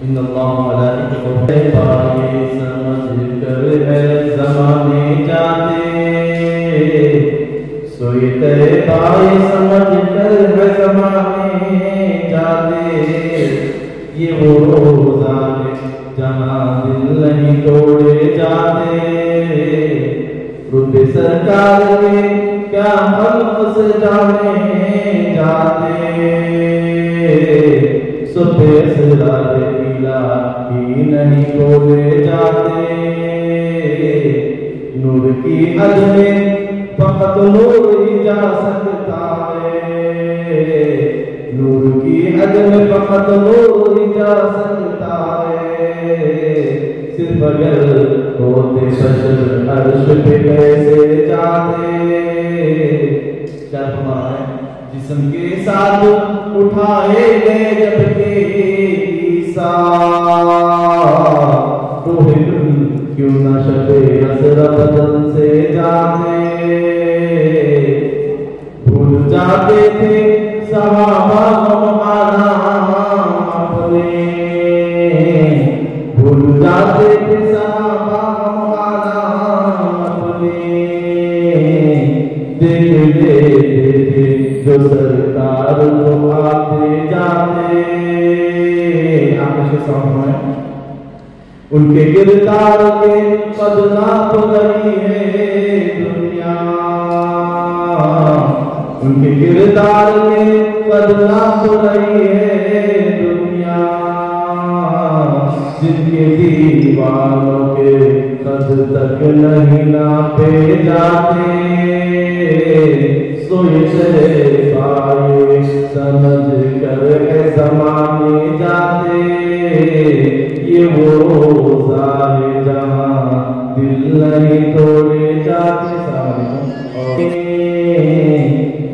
इन्नल्लाह मलाइकतहु ये समझ कर है ज़माने जाते, सोए तैबा ये समझ कर है ज़माने जाते। ये वो रोज़ा है जहाँ दिल नहीं तोड़े जाते, रुतबे सरकार के क्या हम से जाने जाते। सुबह असरार इलाही नहीं बोले जाते, नूर की हद में फकत नूर ही जा सकता है, नूर की हद में फकत नूर ही जा सकता है। सिर्फ अगर होते बशर अर्श पे कैसे जाते, शर्मा जिस्म के साथ उठाए गए जबकि ईसा, क्यों न शबे असरा बदन से जाते। भूल जाते थे सहाबा मौलाना अपने, भूल जाते थे सहाबा मौलाना अपने। देख लेते थे जो सरकार को आते जाते, उनके किरदार के बदला तो गई है दुनिया, उनके किरदार के बदला तो गई है दुनिया। जिनके दीवानों के कद तक नहीं नापे जाते, सोए पाए समझ कर है ज़माने जाते। ये वो रोज़ा है जहाँ दिल नहीं तोड़े जाते। सारे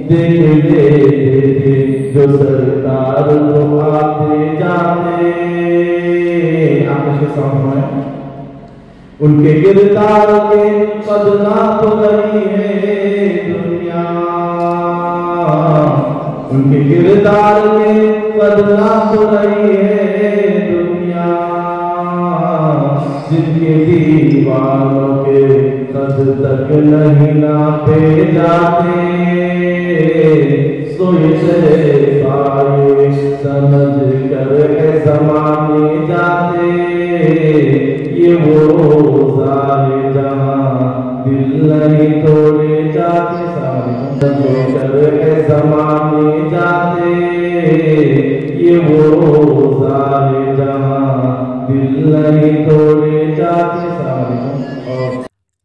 देख लेते जो सरकार को आते जाते, उनके किरदार के बदला तो गई है दुनिया, उनके किरदार के बदला तो गई है दुनिया। जिनके दीवानों के कद तक नहीं नापे जाते, सोए पाए समझ कर है ज़माने जाते। ये वो रोज़ा है जहाँ दिल नहीं तोड़े जाते, सारे कर है ज़माने जाते। ये वो रोज़ा है जहाँ दिल नहीं तोड़े जाते, सारे।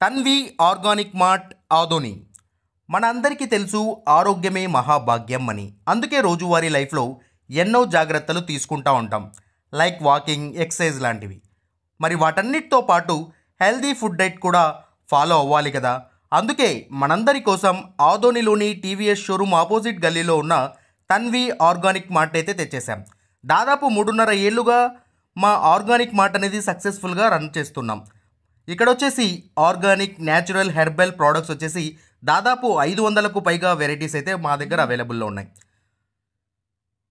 Tanvi organic mart Adoni. మన అందరికీ తెలుసు ఆరోగ్యమే మహాభాగ్యం అని. అందుకే రోజువారీ లైఫ్లో ఎన్నో జాగ్రత్తలు తీసుకుంటూ ఉంటాం, లైక్ వాకింగ్, ఎక్సర్సైజ్ లాంటివి. మరి వాటన్నిటితో పాటు హెల్దీ ఫుడ్ డైట్ కూడా ఫాలో అవ్వాలి కదా. అందుకే మనందరి కోసం ఆదోనిలోని టీవీఎస్ షోరూమ్ ఆపోజిట్ గల్లీలో ఉన్న తన్వి ఆర్గానిక్ మార్ట్ అయితే తెచ్చేసాం. దాదాపు 3.5 ఏళ్ళుగా మా ఆర్గానిక్ మార్ట్ అనేది సక్సెస్ఫుల్గా రన్ చేస్తున్నాం. ఇక్కడ వచ్చేసి ఆర్గానిక్ న్యాచురల్ హెర్బల్ ప్రోడక్ట్స్ వచ్చేసి దాదాపు 500కు పైగా వెరైటీస్ అయితే మా దగ్గర అవైలబుల్లో ఉన్నాయి.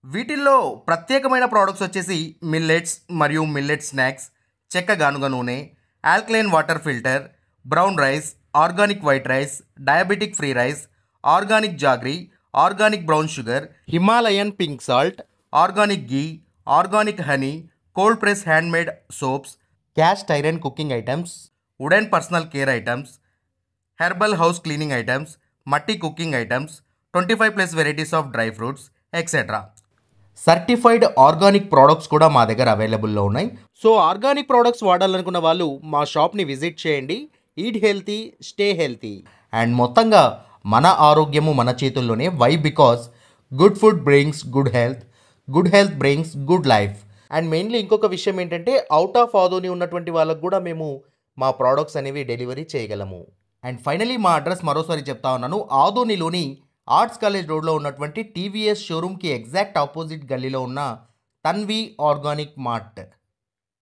వీటిల్లో ప్రత్యేకమైన ప్రోడక్ట్స్ వచ్చేసి మిల్లెట్స్ మరియు మిల్లెట్ స్నాక్స్, చెక్క గానుగ నూనె, alkaline water filter, brown rice, organic white rice, diabetic free rice, organic jaggery, organic brown sugar, Himalayan pink salt, organic ghee, organic honey, cold press handmade soaps, cast iron cooking items, wooden personal care items, herbal house cleaning items, మట్టి cooking items, 25+ varieties of dry fruits etcetera. Certified organic products కూడా మా దగ్గర అవైలబుల్లో ఉన్నాయి. So organic products వాడాలనుకున్న వాళ్ళు మా షాప్ని visit చేయండి. Eat healthy, stay healthy. And మొత్తంగా మన ఆరోగ్యము మన చేతుల్లోనే. Why? Because good food brings good health brings good life. And mainly ఇంకొక విషయం ఏంటంటే అవుట్ ఆఫ్ ఆదోని ఉన్నటువంటి వాళ్ళకు కూడా మేము మా ప్రోడక్ట్స్ అనేవి డెలివరీ చేయగలము. అండ్ ఫైనలీ మా అడ్రస్ మరోసారి చెప్తా ఉన్నాను. ఆదోనిలోని ఆర్ట్స్ కాలేజ్ రోడ్లో ఉన్నటువంటి టీవీఎస్ షోరూమ్కి ఎగ్జాక్ట్ ఆపోజిట్ గల్లీలో ఉన్న తన్వి ఆర్గానిక్ మార్ట్.